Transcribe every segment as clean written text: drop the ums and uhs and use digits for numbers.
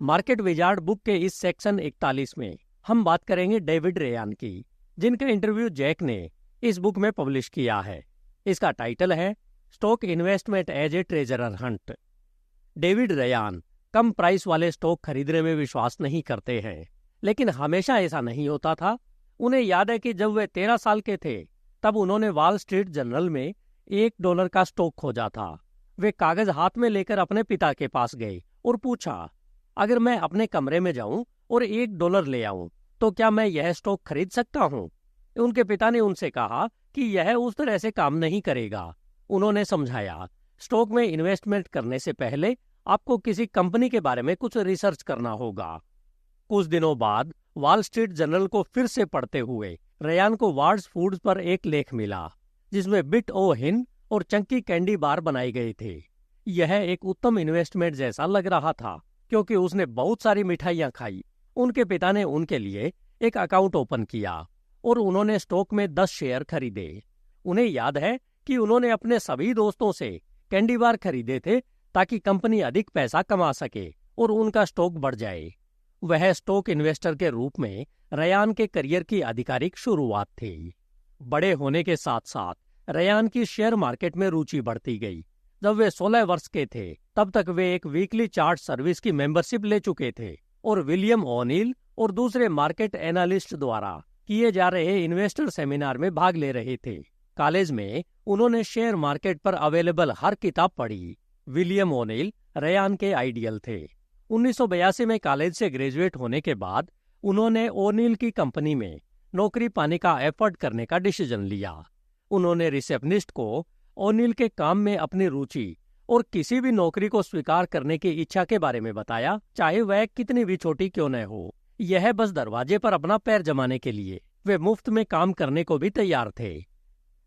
Market wizard book के इस section 41 में हम बात करेंगे डेविड रेयान की, जिनका इंटरव्यू जैक ने इस बुक में पब्लिश किया है। इसका टाइटल है stock investment as a treasure hunt. David Ryan कम प्राइस वाले स्टॉक खरीदने में विश्वास नहीं करते हैं, लेकिन हमेशा ऐसा नहीं होता था। उन्हें याद है कि जब वे 13 साल के थे तब उन्होंने वॉल स्ट्रीट जर्नल में $1 का स्टॉक खोजा था। वे कागज हाथ में लेकर अपने पिता के पास गए और पूछा, अगर मैं अपने कमरे में जाऊं और $1 ले आऊं तो क्या मैं यह स्टॉक खरीद सकता हूं? उनके पिता ने उनसे कहा कि यह उस तरह से काम नहीं करेगा। उन्होंने समझाया, स्टॉक में इन्वेस्टमेंट करने से पहले आपको किसी कंपनी के बारे में कुछ रिसर्च करना होगा। कुछ दिनों बाद वॉल स्ट्रीट जर्नल को फिर से पढ़ते हुए रेयान को वार्ड्स फूड्स पर एक लेख मिला, जिसमें बिट ओ हिन और चंकी कैंडी बार बनाए गए थे। यह एक उत्तम इन्वेस्टमेंट जैसा लग रहा था, क्योंकि उसने बहुत सारी मिठाइयां खाई। उनके पिता ने उनके लिए एक अकाउंट ओपन किया और उन्होंने स्टॉक में 10 शेयर खरीदे। उन्हें याद है कि उन्होंने अपने सभी दोस्तों से कैंडी बार खरीदे थे ताकि कंपनी अधिक पैसा कमा सके और उनका स्टॉक बढ़ जाए। वह स्टॉक इन्वेस्टर के रूप में रेयान के करियर की आधिकारिक शुरुआत थी। बड़े होने के साथ साथ रेयान की शेयर मार्केट में रुचि बढ़ती गई। जब वे 16 वर्ष के थे तब तक वे एक वीकली चार्ट सर्विस की मेंबरशिप ले चुके थे और विलियम ओनील और दूसरे मार्केट एनालिस्ट द्वारा किए जा रहे इन्वेस्टर सेमिनार में भाग ले रहे थे। कॉलेज में उन्होंने शेयर मार्केट पर अवेलेबल हर किताब पढ़ी। विलियम ओनील रेयान के आइडियल थे। 1982 में कॉलेज से ग्रेजुएट होने के बाद उन्होंने ओनील की कंपनी में नौकरी पाने का एफर्ट करने का डिसीजन लिया। उन्होंने रिसेप्शनिस्ट को ओनील के काम में अपनी रुचि और किसी भी नौकरी को स्वीकार करने की इच्छा के बारे में बताया, चाहे वह कितनी भी छोटी क्यों न हो। यह बस दरवाजे पर अपना पैर जमाने के लिए वे मुफ्त में काम करने को भी तैयार थे।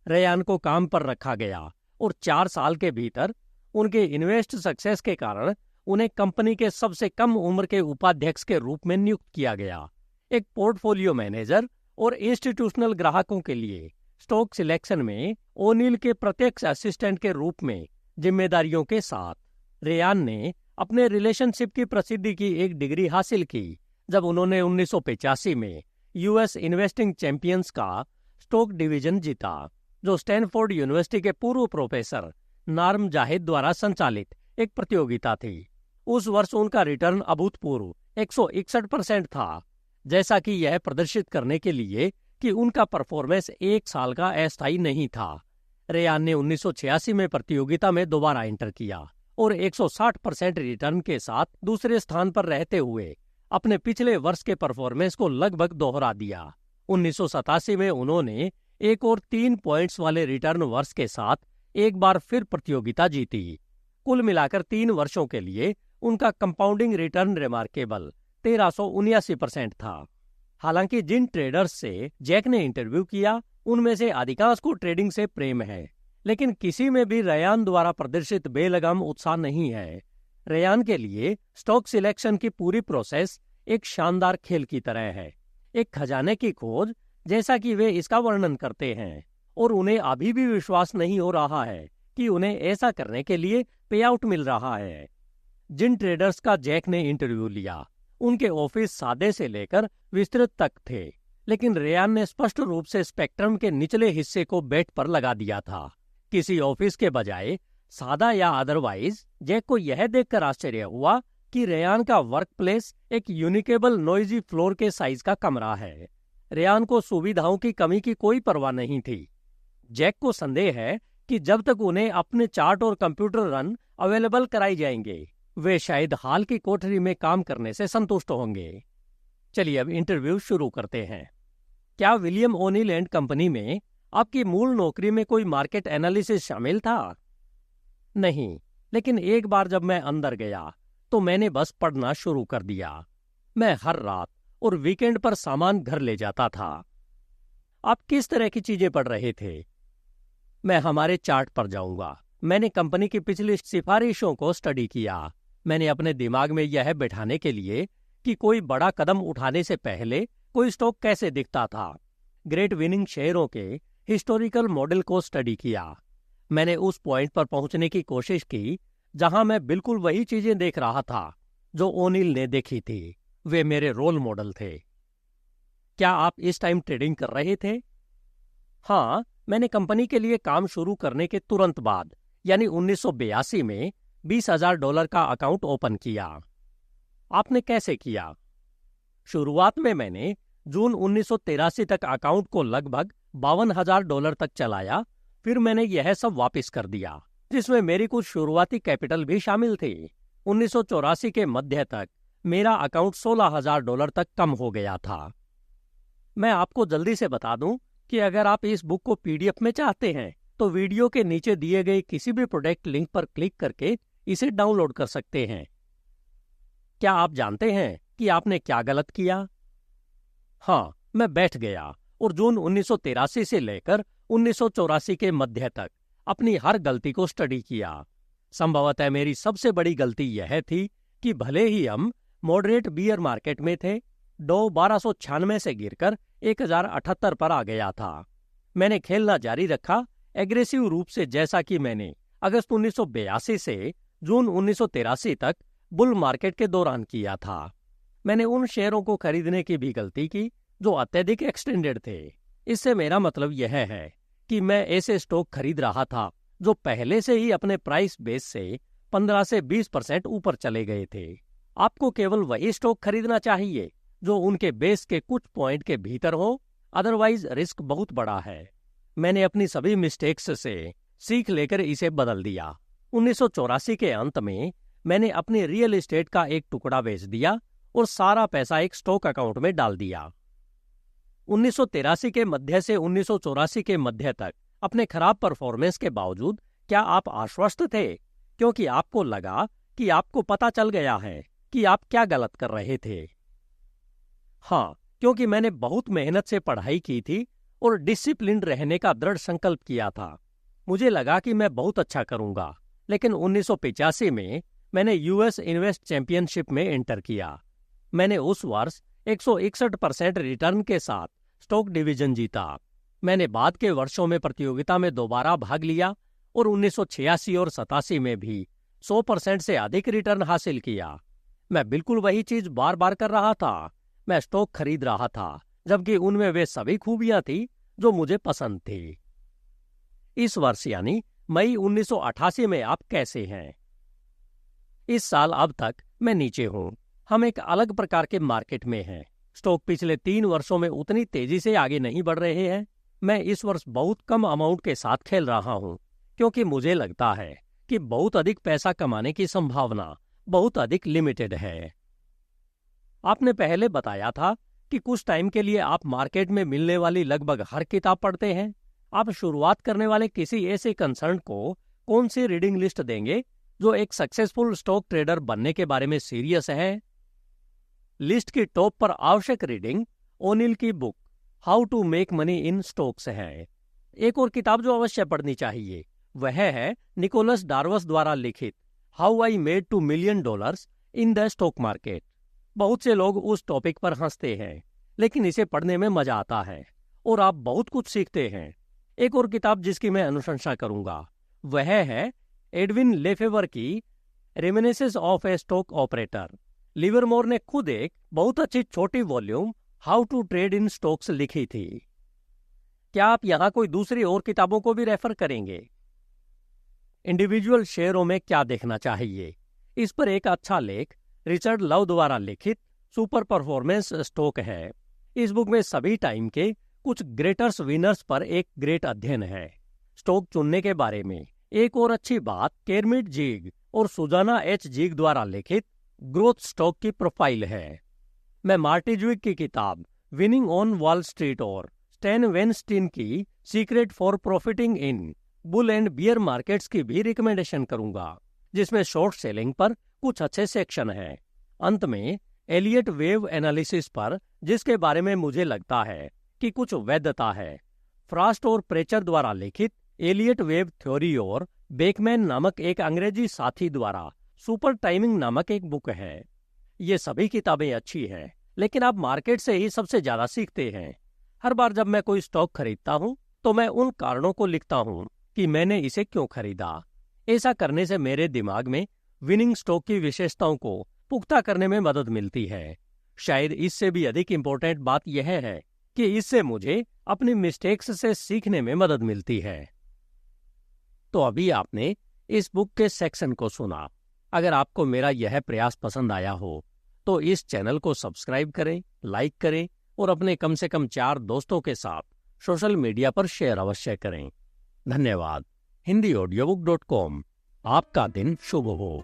रेयान को काम पर रखा गया और 4 साल के भीतर उनके इन्वेस्ट सक्सेस के कारण उन्हें कंपनी के सबसे कम उम्र के उपाध्यक्ष के रूप में नियुक्त किया गया। एक पोर्टफोलियो मैनेजर और इंस्टीट्यूशनल ग्राहकों के लिए स्टॉक सिलेक्शन में ओनील के प्रत्यक्ष असिस्टेंट के रूप में जिम्मेदारियों के साथ रेयान ने अपने रिलेशनशिप की प्रसिद्धि की एक डिग्री हासिल की जब उन्होंने 1985 में यूएस इन्वेस्टिंग चैंपियंस का स्टॉक डिवीजन जीता, जो स्टैनफोर्ड यूनिवर्सिटी के पूर्व प्रोफेसर नार्म जाहिद द्वारा संचालित एक प्रतियोगिता थी। उस वर्ष उनका रिटर्न अभूतपूर्व 161% था, जैसा कि यह प्रदर्शित करने के लिए कि उनका परफॉर्मेंस 1 साल का अस्थायी नहीं था। रेयान ने 1986 में प्रतियोगिता में दोबारा एंटर किया और 160% रिटर्न के साथ दूसरे स्थान पर रहते हुए अपने पिछले वर्ष के परफॉर्मेंस को लगभग दोहरा दिया। 1987 में उन्होंने एक और 3 पॉइंट्स वाले रिटर्न वर्ष के साथ एक बार फिर प्रतियोगिता जीती। कुल मिलाकर 3 वर्षों के लिए उनका कंपाउंडिंग रिटर्न रिमार्केबल 1379% था। हालांकि जिन ट्रेडर्स से जैक ने इंटरव्यू किया उनमें से अधिकांश को ट्रेडिंग से प्रेम है, लेकिन किसी में भी रेयान द्वारा प्रदर्शित बेलगाम उत्साह नहीं है। रेयान के लिए स्टॉक सिलेक्शन की पूरी प्रोसेस एक शानदार खेल की तरह है, एक खजाने की खोज जैसा कि वे इसका वर्णन करते हैं, और उन्हें अभी भी विश्वास नहीं हो रहा है कि उन्हें ऐसा करने के लिए पे आउट मिल रहा है। जिन ट्रेडर्स का जैक ने इंटरव्यू लिया उनके ऑफिस सादे से लेकर विस्तृत तक थे, लेकिन रेयान ने स्पष्ट रूप से स्पेक्ट्रम के निचले हिस्से को बेट पर लगा दिया था। किसी ऑफिस के बजाय सादा या अदरवाइज, जैक को यह देखकर आश्चर्य हुआ कि रेयान का वर्क प्लेस एक यूनिकेबल नॉइजी फ्लोर के साइज का कमरा है। रेयान को सुविधाओं की कमी की कोई परवाह नहीं थी। जैक को संदेह है कि जब तक उन्हें अपने चार्ट और कंप्यूटर रन अवेलेबल कराई जाएंगे, वे शायद हाल की कोठरी में काम करने से संतुष्ट होंगे। चलिए अब इंटरव्यू शुरू करते हैं। क्या विलियम ओनील एंड कंपनी में आपकी मूल नौकरी में कोई मार्केट एनालिसिस शामिल था? नहीं, लेकिन एक बार जब मैं अंदर गया तो मैंने बस पढ़ना शुरू कर दिया। मैं हर रात और वीकेंड पर सामान घर ले जाता था। आप किस तरह की चीजें पढ़ रहे थे? मैं हमारे चार्ट पर जाऊंगा। मैंने कंपनी की पिछली सिफारिशों को स्टडी किया। मैंने अपने दिमाग में यह बैठाने के लिए कि कोई बड़ा कदम उठाने से पहले कोई स्टॉक कैसे दिखता था, ग्रेट विनिंग शेयरों के हिस्टोरिकल मॉडल को स्टडी किया। मैंने उस पॉइंट पर पहुंचने की कोशिश की जहां मैं बिल्कुल वही चीजें देख रहा था जो ओनिल ने देखी थी। वे मेरे रोल मॉडल थे। क्या आप इस टाइम ट्रेडिंग कर रहे थे? हाँ, मैंने कंपनी के लिए काम शुरू करने के तुरंत बाद यानी 1982 में $20,000 का अकाउंट ओपन किया। आपने कैसे किया? शुरुआत में मैंने जून 1983 तक अकाउंट को लगभग $52,000 तक चलाया। फिर मैंने यह सब वापस कर दिया, जिसमें मेरी कुछ शुरुआती कैपिटल भी शामिल थी। 1984 के मध्य तक मेरा अकाउंट $16,000 तक कम हो गया था। मैं आपको जल्दी से बता दूं कि अगर आप इस बुक को PDF में चाहते हैं तो वीडियो के नीचे दिए गए किसी भी प्रोडक्ट लिंक पर क्लिक करके इसे डाउनलोड कर सकते हैं। क्या आप जानते हैं कि आपने क्या गलत किया? हाँ, मैं बैठ गया और जून 1983 से लेकर 1984 के मध्य तक अपनी हर गलती को स्टडी किया। संभवतः मेरी सबसे बड़ी गलती यह थी कि भले ही हम मॉडरेट बियर मार्केट में थे, डो 1296 से गिरकर 1078 पर आ गया था। मैंने खेलना जारी रखा एग्रेसिव रूप से, जैसा कि मैंने अगस्त 1982 से जून 1983 तक बुल मार्केट के दौरान किया था। मैंने उन शेयरों को खरीदने की भी गलती की जो अत्यधिक एक्सटेंडेड थे। इससे मेरा मतलब यह है कि मैं ऐसे स्टॉक खरीद रहा था जो पहले से ही अपने प्राइस बेस से 15 से 20% ऊपर चले गए थे। आपको केवल वही स्टॉक खरीदना चाहिए जो उनके बेस के कुछ पॉइंट के भीतर हो, अदरवाइज रिस्क बहुत बड़ा है। मैंने अपनी सभी मिस्टेक्स से सीख लेकर इसे बदल दिया। 1984 के अंत में मैंने अपनी रियल एस्टेट का एक टुकड़ा बेच दिया और सारा पैसा एक स्टॉक अकाउंट में डाल दिया। 1983 के मध्य से 1984 के मध्य तक अपने खराब परफॉर्मेंस के बावजूद क्या आप आश्वस्त थे, क्योंकि आपको लगा कि आपको पता चल गया है कि आप क्या गलत कर रहे थे? हाँ, क्योंकि मैंने बहुत मेहनत से पढ़ाई की थी और डिसिप्लिन रहने का दृढ़ संकल्प किया था। मुझे लगा कि मैं बहुत अच्छा करूंगा, लेकिन 1985 में मैंने यूएस इन्वेस्ट चैंपियनशिप में एंटर किया। मैंने उस वर्ष 161% रिटर्न के साथ स्टॉक डिवीजन जीता। मैंने बाद के वर्षों में प्रतियोगिता में दोबारा भाग लिया और 1986 और 87 में भी 100% से अधिक रिटर्न हासिल किया। मैं बिल्कुल वही चीज बार बार कर रहा था। मैं स्टॉक खरीद रहा था, जबकि उनमें वे सभी खूबियां थी जो मुझे पसंद थी। इस वर्ष यानी मई 1988 में आप कैसे हैं? इस साल अब तक मैं नीचे हूं। हम एक अलग प्रकार के मार्केट में हैं। स्टॉक पिछले 3 वर्षों में उतनी तेजी से आगे नहीं बढ़ रहे हैं। मैं इस वर्ष बहुत कम अमाउंट के साथ खेल रहा हूं, क्योंकि मुझे लगता है कि बहुत अधिक पैसा कमाने की संभावना बहुत अधिक लिमिटेड है। आपने पहले बताया था कि कुछ टाइम के लिए आप मार्केट में मिलने वाली लगभग हर किताब पढ़ते हैं। आप शुरुआत करने वाले किसी ऐसे कंसर्न को कौन सी रीडिंग लिस्ट देंगे जो एक सक्सेसफुल स्टॉक ट्रेडर बनने के बारे में सीरियस है? लिस्ट की टॉप पर आवश्यक रीडिंग ओनिल की book how to make money in stocks है। एक और किताब जो अवश्य पढ़नी चाहिए वह है निकोलस डार्वस द्वारा लिखित how I made $2 million in the stock market. बहुत से लोग उस टॉपिक पर हंसते हैं, लेकिन इसे पढ़ने में मजा आता है और आप बहुत कुछ सीखते हैं। एक और किताब जिसकी मैं अनुशंसा करूंगा वह है एडविन लेफेवर की reminiscences of a stock operator. Livermore ने खुद एक बहुत अच्छी छोटी volume how to trade in stocks लिखी थी। क्या आप यहाँ कोई दूसरी और किताबों को भी रेफर करेंगे? इंडिविजुअल शेयरों में क्या देखना चाहिए, इस पर एक अच्छा लेख रिचर्ड लव द्वारा लिखित सुपर परफॉर्मेंस स्टॉक है। इस बुक में सभी टाइम के कुछ ग्रेटर्स विनर्स पर एक ग्रेट अध्ययन है। स्टॉक चुनने के बारे में एक और अच्छी बात केरमिट जीग और सुजाना एच जीग द्वारा लिखित ग्रोथ स्टॉक की प्रोफाइल है। मैं मार्टी ज्विग की किताब विनिंग ऑन वॉल स्ट्रीट और स्टैन वेनस्टीन की secret for profiting in bull and bear markets की भी रिकमेंडेशन करूंगा, जिसमें शॉर्ट सेलिंग पर कुछ अच्छे सेक्शन हैं। अंत में एलियट वेव एनालिसिस पर, जिसके बारे में मुझे लगता है कि कुछ वैधता है। फ्रास्ट और प्रेचर द्वारा लिखित एलियट वेव थ्योरी और बेकमैन नामक एक अंग्रेजी साथी द्वारा सुपर टाइमिंग नामक एक बुक है। ये सभी किताबें अच्छी हैं, लेकिन आप मार्केट से ही सबसे ज्यादा सीखते हैं। हर बार जब मैं कोई स्टॉक खरीदता हूं तो मैं उन कारणों को लिखता हूं कि मैंने इसे क्यों खरीदा। ऐसा करने से मेरे दिमाग में विनिंग स्टॉक की विशेषताओं को पुख्ता करने में मदद मिलती है। शायद इससे भी अधिक इम्पोर्टेंट बात यह है कि इससे मुझे अपनी मिस्टेक्स से सीखने में मदद मिलती है। तो अभी आपने इस बुक के सेक्शन को सुना। अगर आपको मेरा यह प्रयास पसंद आया हो तो इस चैनल को सब्सक्राइब करें, लाइक करें और अपने कम से कम 4 दोस्तों के साथ सोशल मीडिया पर शेयर अवश्य करें। धन्यवाद। HindiAudiobook.com। आपका दिन शुभ हो।